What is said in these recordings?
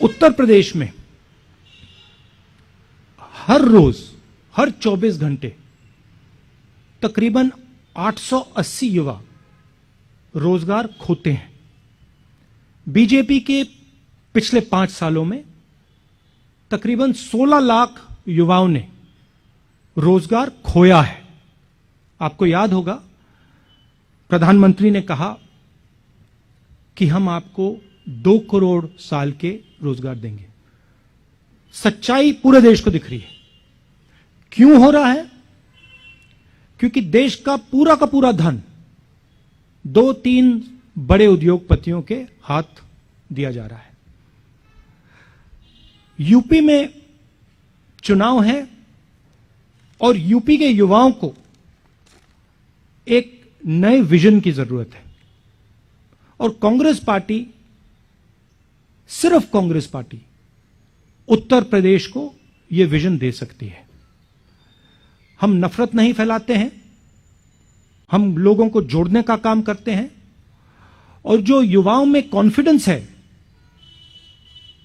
उत्तर प्रदेश में हर रोज, हर 24 घंटे तकरीबन 880 युवा रोजगार खोते हैं। बीजेपी के पिछले 5 सालों में तकरीबन 16 लाख युवाओं ने रोजगार खोया है। आपको याद होगा, प्रधानमंत्री ने कहा कि हम आपको 2 करोड़ साल के रोजगार देंगे। सच्चाई पूरे देश को दिख रही है। क्यों हो रहा है? क्योंकि देश का पूरा धन 2-3 बड़े उद्योगपतियों के हाथ दिया जा रहा है। यूपी में चुनाव है और यूपी के युवाओं को एक नए विजन की जरूरत है और कांग्रेस पार्टी, सिर्फ कांग्रेस पार्टी उत्तर प्रदेश को यह विजन दे सकती है। हम नफरत नहीं फैलाते हैं, हम लोगों को जोड़ने का काम करते हैं और जो युवाओं में कॉन्फिडेंस है,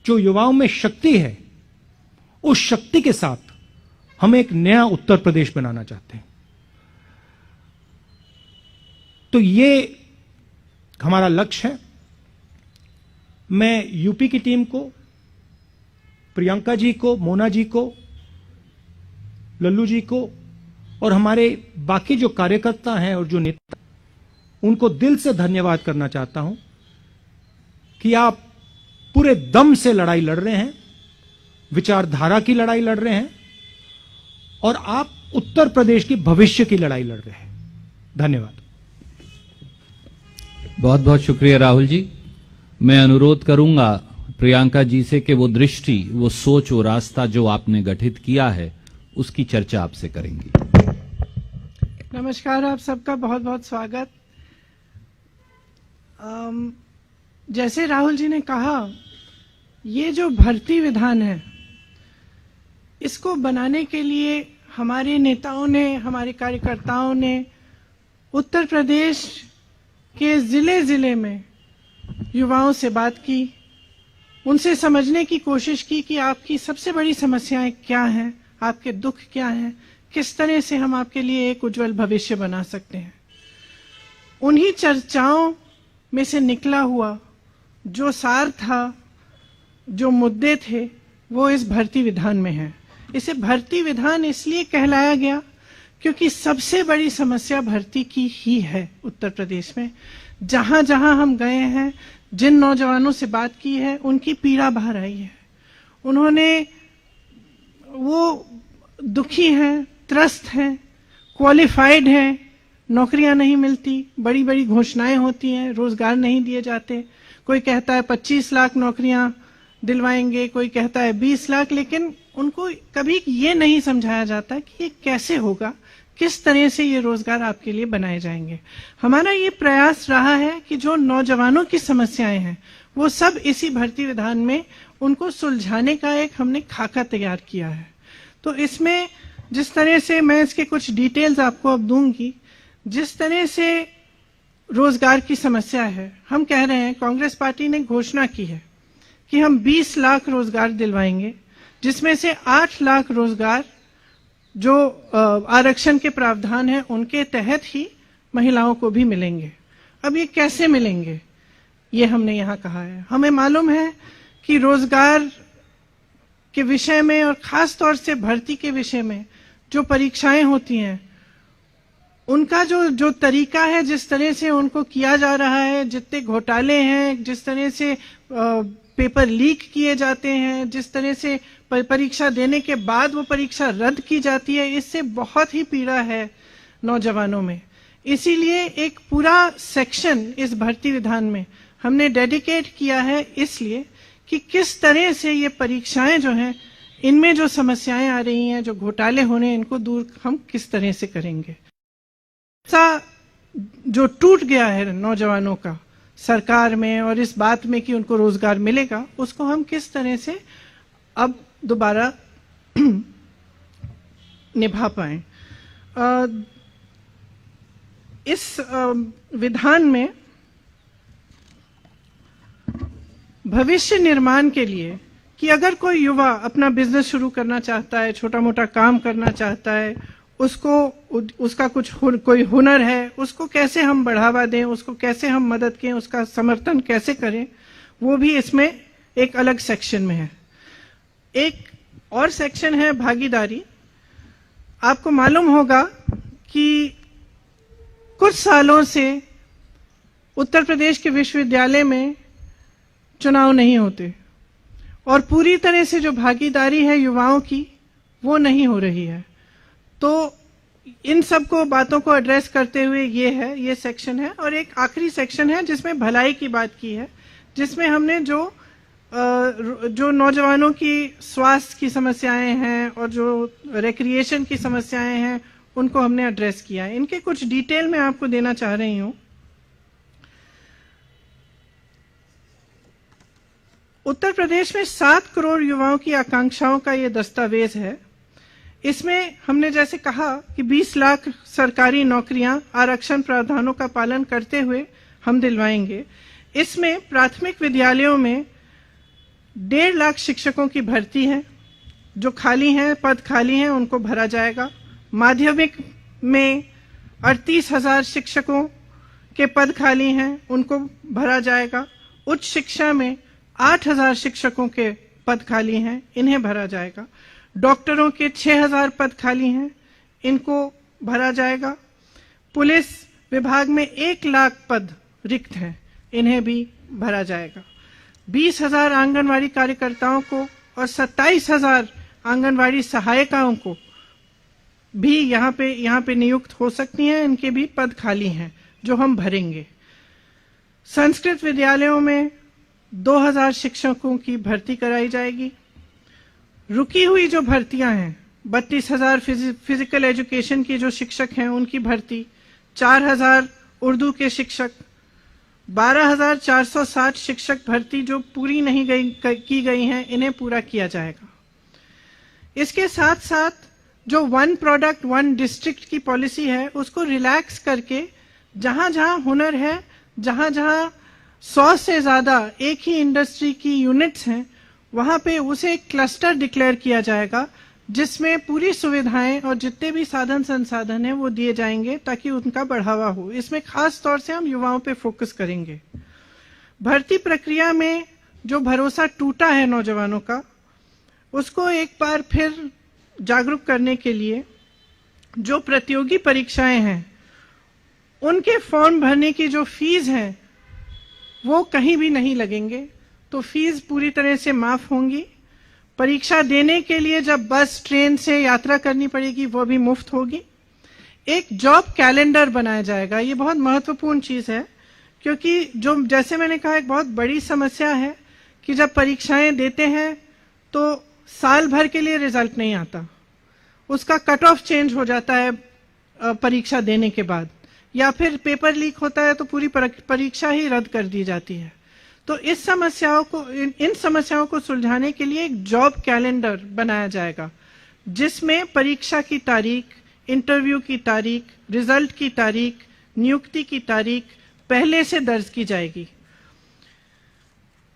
जो युवाओं में शक्ति है, उस शक्ति के साथ हम एक नया उत्तर प्रदेश बनाना चाहते हैं। तो ये हमारा लक्ष्य है। मैं यूपी की टीम को, प्रियंका जी को, मोना जी को, लल्लू जी को और हमारे बाकी जो कार्यकर्ता हैं और जो नेता, उनको दिल से धन्यवाद करना चाहता हूं कि आप पूरे दम से लड़ाई लड़ रहे हैं, विचारधारा की लड़ाई लड़ रहे हैं और आप उत्तर प्रदेश की भविष्य की लड़ाई लड़ रहे हैं। धन्यवाद। बहुत बहुत शुक्रिया राहुल जी। मैं अनुरोध करूंगा प्रियंका जी से कि वो दृष्टि, वो सोच, वो रास्ता जो आपने गठित किया है उसकी चर्चा आपसे करेंगी। नमस्कार, आप सबका बहुत बहुत स्वागत। जैसे राहुल जी ने कहा, ये जो भर्ती विधान है, इसको बनाने के लिए हमारे नेताओं ने, हमारे कार्यकर्ताओं ने उत्तर प्रदेश के जिले जिले में युवाओं से बात की, उनसे समझने की कोशिश की कि आपकी सबसे बड़ी समस्याएं क्या हैं, आपके दुख क्या हैं, किस तरह से हम आपके लिए एक उज्जवल भविष्य बना सकते हैं। उन्हीं चर्चाओं में से निकला हुआ जो सार था, जो मुद्दे थे, वो इस भर्ती विधान में है। इसे भर्ती विधान इसलिए कहलाया गया क्योंकि सबसे बड़ी समस्या भर्ती की ही है उत्तर प्रदेश में। जहां जहां हम गए हैं, जिन नौजवानों से बात की है, उनकी पीड़ा बाहर आई है। उन्होंने, वो दुखी हैं, त्रस्त हैं, क्वालिफाइड हैं, नौकरियां नहीं मिलती, बड़ी बड़ी घोषणाएं होती हैं, रोजगार नहीं दिए जाते। कोई कहता है 25 लाख नौकरियां दिलवाएंगे, कोई कहता है 20 लाख, लेकिन उनको कभी ये नहीं समझाया जाता कि ये कैसे होगा, किस तरह से ये रोजगार आपके लिए बनाए जाएंगे। हमारा ये प्रयास रहा है कि जो नौजवानों की समस्याएं हैं, वो सब इसी भर्ती विधान में उनको सुलझाने का एक हमने खाका तैयार किया है। तो इसमें जिस तरह से, मैं इसके कुछ डिटेल्स आपको अब दूंगी, जिस तरह से रोजगार की समस्या है, हम कह रहे हैं, कांग्रेस पार्टी ने घोषणा की है कि हम 20 लाख रोजगार दिलवाएंगे, जिसमें से 8 लाख रोजगार जो आरक्षण के प्रावधान है उनके तहत ही महिलाओं को भी मिलेंगे। अब ये कैसे मिलेंगे, ये हमने यहाँ कहा है। हमें मालूम है कि रोजगार के विषय में और खास तौर से भर्ती के विषय में जो परीक्षाएं होती हैं, उनका जो तरीका है, जिस तरह से उनको किया जा रहा है, जितने घोटाले हैं, जिस तरह से पेपर लीक किए जाते हैं, जिस तरह से परीक्षा देने के बाद वो परीक्षा रद्द की जाती है, इससे बहुत ही पीड़ा है नौजवानों में। इसीलिए एक पूरा सेक्शन इस भर्ती विधान में हमने डेडिकेट किया है, इसलिए कि किस तरह से ये परीक्षाएं जो हैं, इनमें जो समस्याएं आ रही हैं, जो घोटाले होने, इनको दूर हम किस तरह से करेंगे। ऐसा जो टूट गया है नौजवानों का सरकार में और इस बात में कि उनको रोजगार मिलेगा, उसको हम किस तरह से अब दोबारा निभा पाएं। इस विधान में भविष्य निर्माण के लिए कि अगर कोई युवा अपना बिजनेस शुरू करना चाहता है, छोटा मोटा काम करना चाहता है, उसका कोई हुनर है, उसको कैसे हम बढ़ावा दें, उसको कैसे हम मदद करें, उसका समर्थन कैसे करें, वो भी इसमें एक अलग सेक्शन में है। एक और सेक्शन है भागीदारी। आपको मालूम होगा कि कुछ सालों से उत्तर प्रदेश के विश्वविद्यालय में चुनाव नहीं होते और पूरी तरह से जो भागीदारी है युवाओं की वो नहीं हो रही है। तो इन सब को बातों को एड्रेस करते हुए ये सेक्शन है। और एक आखिरी सेक्शन है जिसमें भलाई की बात की है, जिसमें हमने जो नौजवानों की स्वास्थ्य की समस्याएं हैं और जो रिक्रिएशन की समस्याएं हैं उनको हमने एड्रेस किया है। इनके कुछ डिटेल में आपको देना चाह रही हूं। उत्तर प्रदेश में 7 करोड़ युवाओं की आकांक्षाओं का ये दस्तावेज है। इसमें हमने जैसे कहा कि 20 लाख सरकारी नौकरियां आरक्षण प्रावधानों का पालन करते हुए हम दिलवाएंगे। इसमें प्राथमिक विद्यालयों में 1.5 लाख शिक्षकों की भर्ती है, जो खाली हैं, पद खाली हैं, उनको भरा जाएगा। माध्यमिक में 38,000 शिक्षकों के पद खाली हैं, उनको भरा जाएगा। उच्च शिक्षा में 8,000 शिक्षकों के पद खाली हैं, इन्हें भरा जाएगा। डॉक्टरों के 6,000 पद खाली हैं, इनको भरा जाएगा। पुलिस विभाग में 1 लाख पद रिक्त हैं, इन्हें भी भरा जाएगा। 20,000 आंगनवाड़ी कार्यकर्ताओं को और 27,000 आंगनवाड़ी सहायिकाओं को भी यहाँ पे नियुक्त हो सकती हैं, इनके भी पद खाली हैं जो हम भरेंगे। संस्कृत विद्यालयों में 2,000 शिक्षकों की भर्ती कराई जाएगी। रुकी हुई जो भर्तियां हैं, 32,000 फिजिकल एजुकेशन की जो शिक्षक हैं उनकी भर्ती, 4,000 उर्दू के शिक्षक, 12,460 शिक्षक भर्ती जो पूरी नहीं की गई हैं, इन्हें पूरा किया जाएगा। इसके साथ साथ जो 1 प्रोडक्ट 1 डिस्ट्रिक्ट की पॉलिसी है उसको रिलैक्स करके जहां जहां हुनर है, जहां जहां 100 से ज्यादा एक ही इंडस्ट्री की यूनिट्स हैं, वहां पे उसे एक क्लस्टर डिक्लेयर किया जाएगा जिसमें पूरी सुविधाएं और जितने भी साधन संसाधन हैं वो दिए जाएंगे ताकि उनका बढ़ावा हो। इसमें खास तौर से हम युवाओं पे फोकस करेंगे। भर्ती प्रक्रिया में जो भरोसा टूटा है नौजवानों का, उसको एक बार फिर जागरूक करने के लिए जो प्रतियोगी परीक्षाएं हैं उनके फॉर्म भरने की जो फीस है वो कहीं भी नहीं लगेंगे, तो फीस पूरी तरह से माफ होंगी। परीक्षा देने के लिए जब बस ट्रेन से यात्रा करनी पड़ेगी वो भी मुफ्त होगी। एक जॉब कैलेंडर बनाया जाएगा, ये बहुत महत्वपूर्ण चीज है क्योंकि जो जैसे मैंने कहा एक बहुत बड़ी समस्या है कि जब परीक्षाएं देते हैं तो साल भर के लिए रिजल्ट नहीं आता, उसका कट ऑफ चेंज हो जाता है परीक्षा देने के बाद, या फिर पेपर लीक होता है तो पूरी परीक्षा ही रद्द कर दी जाती है। तो इन समस्याओं को सुलझाने के लिए एक जॉब कैलेंडर बनाया जाएगा जिसमें परीक्षा की तारीख, इंटरव्यू की तारीख, रिजल्ट की तारीख, नियुक्ति की तारीख पहले से दर्ज की जाएगी।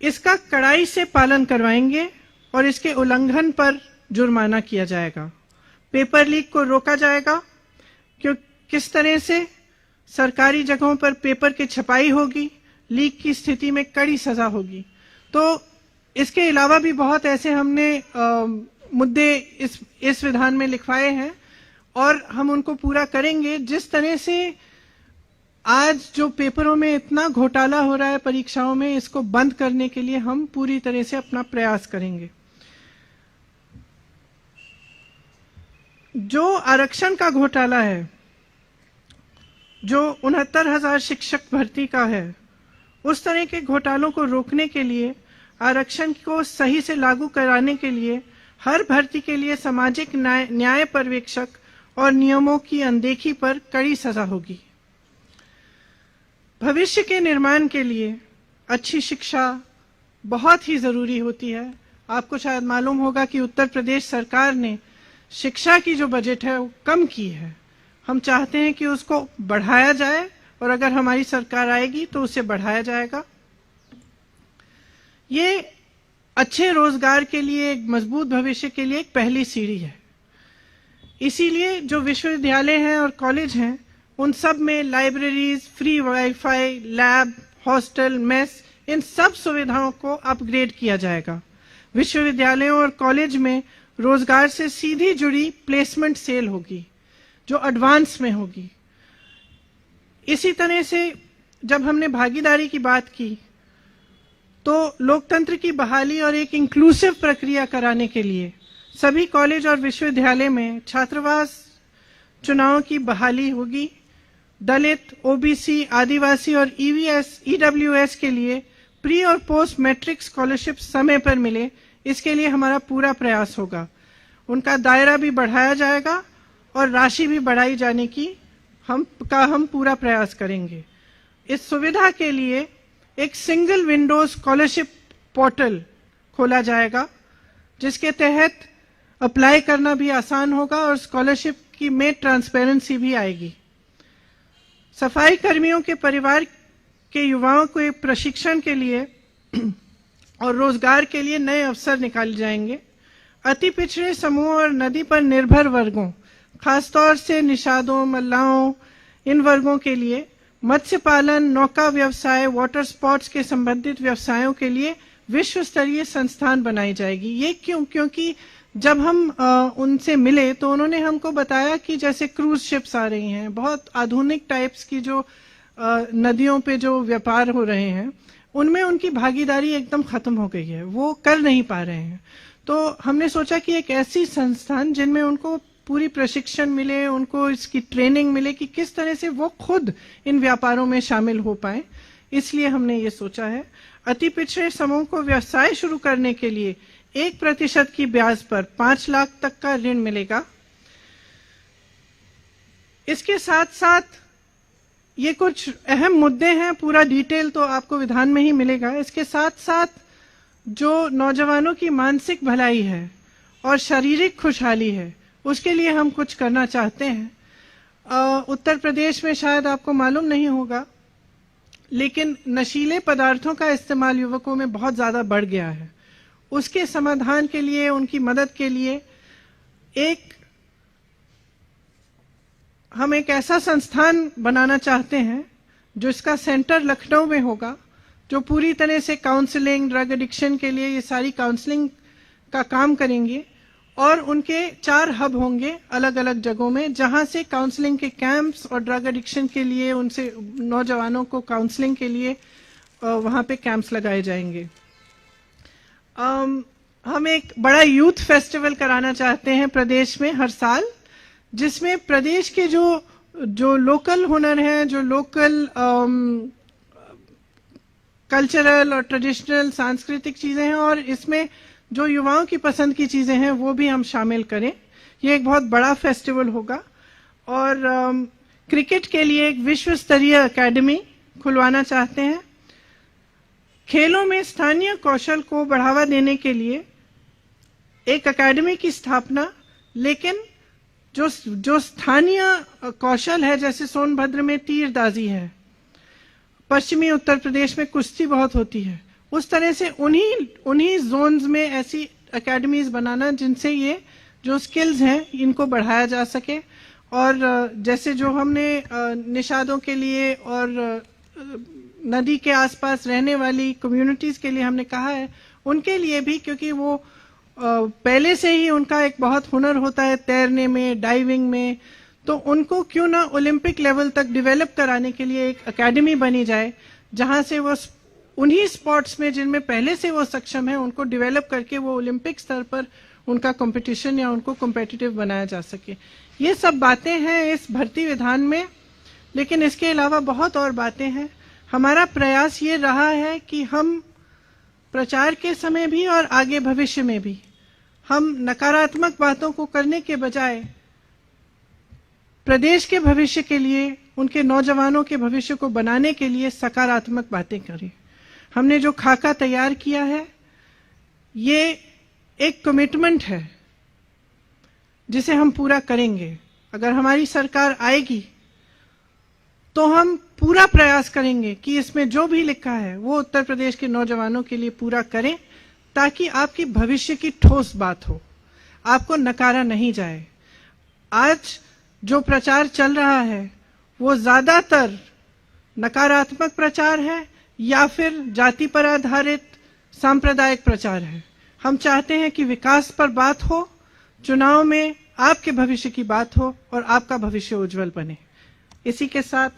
इसका कड़ाई से पालन करवाएंगे और इसके उल्लंघन पर जुर्माना किया जाएगा। पेपर लीक को रोका जाएगा, किस तरह से सरकारी जगहों पर पेपर की छपाई होगी, लीक की स्थिति में कड़ी सजा होगी। तो इसके अलावा भी बहुत ऐसे हमने मुद्दे इस विधान में लिखवाए हैं और हम उनको पूरा करेंगे। जिस तरह से आज जो पेपरों में इतना घोटाला हो रहा है परीक्षाओं में, इसको बंद करने के लिए हम पूरी तरह से अपना प्रयास करेंगे। जो आरक्षण का घोटाला है, जो 69,000 शिक्षक भर्ती का है, उस तरह के घोटालों को रोकने के लिए, आरक्षण को सही से लागू कराने के लिए हर भर्ती के लिए सामाजिक न्याय पर्यवेक्षक और नियमों की अनदेखी पर कड़ी सजा होगी। भविष्य के निर्माण के लिए अच्छी शिक्षा बहुत ही जरूरी होती है। आपको शायद मालूम होगा कि उत्तर प्रदेश सरकार ने शिक्षा की जो बजट है वो कम की है। हम चाहते हैं कि उसको बढ़ाया जाए और अगर हमारी सरकार आएगी तो उसे बढ़ाया जाएगा। ये अच्छे रोजगार के लिए, एक मजबूत भविष्य के लिए एक पहली सीढ़ी है। इसीलिए जो विश्वविद्यालय हैं और कॉलेज हैं, उन सब में libraries, free wifi, lab, hostel, mess, इन सब सुविधाओं को अपग्रेड किया जाएगा। विश्वविद्यालयों और कॉलेज में रोजगार से सीधी जुड़ी प्लेसमेंट सेल होगी, जो एडवांस में होगी। इसी तरह से जब हमने भागीदारी की बात की, तो लोकतंत्र की बहाली और एक इंक्लूसिव प्रक्रिया कराने के लिए सभी कॉलेज और विश्वविद्यालय में छात्रावास चुनाव की बहाली होगी। दलित, ओबीसी, आदिवासी और ईडब्ल्यूएस के लिए प्री और पोस्ट मैट्रिक स्कॉलरशिप समय पर मिले, इसके लिए हमारा पूरा प्रयास होगा। उनका दायरा भी बढ़ाया जाएगा और राशि भी बढ़ाई जाने की हम पूरा प्रयास करेंगे। इस सुविधा के लिए एक सिंगल विंडो स्कॉलरशिप पोर्टल खोला जाएगा, जिसके तहत अप्लाई करना भी आसान होगा और स्कॉलरशिप की में ट्रांसपेरेंसी भी आएगी। सफाई कर्मियों के परिवार के युवाओं को एक प्रशिक्षण के लिए और रोजगार के लिए नए अवसर निकाले जाएंगे। अति पिछड़े समूहों और नदी पर निर्भर वर्गों, खासतौर से निषादों, मल्लाहों, इन वर्गों के लिए मत्स्य पालन, नौका व्यवसाय, वाटर स्पोर्ट्स के संबंधित व्यवसायों के लिए विश्व स्तरीय संस्थान बनाई जाएगी। ये क्यों? क्योंकि जब हम उनसे मिले तो उन्होंने हमको बताया कि जैसे क्रूज शिप्स आ रही हैं, बहुत आधुनिक टाइप्स की जो नदियों पे जो व्यापार हो रहे हैं, उनमें उनकी भागीदारी एकदम खत्म हो गई है, वो कर नहीं पा रहे हैं। तो हमने सोचा कि एक ऐसी संस्थान जिनमें उनको पूरी प्रशिक्षण मिले, उनको इसकी ट्रेनिंग मिले कि किस तरह से वो खुद इन व्यापारों में शामिल हो पाए, इसलिए हमने ये सोचा है। अति पिछड़े समूह को व्यवसाय शुरू करने के लिए 1% की ब्याज पर 5 लाख तक का ऋण मिलेगा। इसके साथ साथ ये कुछ अहम मुद्दे हैं, पूरा डिटेल तो आपको विधान में ही मिलेगा। इसके साथ साथ जो नौजवानों की मानसिक भलाई है और शारीरिक खुशहाली है, उसके लिए हम कुछ करना चाहते हैं। उत्तर प्रदेश में शायद आपको मालूम नहीं होगा, लेकिन नशीले पदार्थों का इस्तेमाल युवकों में बहुत ज्यादा बढ़ गया है। उसके समाधान के लिए, उनकी मदद के लिए हम एक ऐसा संस्थान बनाना चाहते हैं जिसका सेंटर लखनऊ में होगा, जो पूरी तरह से काउंसलिंग, ड्रग एडिक्शन के लिए ये सारी काउंसलिंग का काम करेंगे। और उनके 4 हब होंगे अलग अलग जगहों में, जहां से काउंसलिंग के कैंप्स और ड्रग एडिक्शन के लिए उनसे नौजवानों को काउंसलिंग के लिए वहां पे कैंप्स लगाए जाएंगे। हम एक बड़ा यूथ फेस्टिवल कराना चाहते हैं प्रदेश में हर साल, जिसमें प्रदेश के जो लोकल हुनर हैं, जो लोकल कल्चरल और ट्रेडिशनल सांस्कृतिक चीजें हैं, और इसमें जो युवाओं की पसंद की चीजें हैं वो भी हम शामिल करें। ये एक बहुत बड़ा फेस्टिवल होगा। और क्रिकेट के लिए एक विश्व स्तरीय एकेडमी खुलवाना चाहते हैं। खेलों में स्थानीय कौशल को बढ़ावा देने के लिए एक एकेडमी की स्थापना, लेकिन जो स्थानीय कौशल है, जैसे सोनभद्र में तीरंदाजी है, पश्चिमी उत्तर प्रदेश में कुश्ती बहुत होती है, उस तरह से उन्हीं जोन्स में ऐसी एकेडमीज बनाना जिनसे ये जो स्किल्स हैं इनको बढ़ाया जा सके। और जैसे जो हमने निषादों के लिए और नदी के आसपास रहने वाली कम्युनिटीज के लिए हमने कहा है, उनके लिए भी, क्योंकि वो पहले से ही उनका एक बहुत हुनर होता है तैरने में, डाइविंग में, तो उनको क्यों ना ओलंपिक लेवल तक डेवलप कराने के लिए एक एकेडमी बनी जाए, जहां से वो उन्हीं स्पोर्ट्स में जिनमें पहले से वो सक्षम है उनको डेवलप करके वो ओलंपिक स्तर पर उनका कंपटीशन या उनको कॉम्पिटिटिव बनाया जा सके। ये सब बातें हैं इस भर्ती विधान में, लेकिन इसके अलावा बहुत और बातें हैं। हमारा प्रयास ये रहा है कि हम प्रचार के समय भी और आगे भविष्य में भी हम नकारात्मक बातों को करने के बजाय प्रदेश के भविष्य के लिए, उनके नौजवानों के भविष्य को बनाने के लिए सकारात्मक बातें करें। हमने जो खाका तैयार किया है ये एक कमिटमेंट है जिसे हम पूरा करेंगे। अगर हमारी सरकार आएगी तो हम पूरा प्रयास करेंगे कि इसमें जो भी लिखा है वो उत्तर प्रदेश के नौजवानों के लिए पूरा करें, ताकि आपकी भविष्य की ठोस बात हो, आपको नकारा नहीं जाए। आज जो प्रचार चल रहा है वो ज्यादातर नकारात्मक प्रचार है या फिर जाति पर आधारित सांप्रदायिक प्रचार है। हम चाहते हैं कि विकास पर बात हो, चुनाव में आपके भविष्य की बात हो और आपका भविष्य उज्जवल बने। इसी के साथ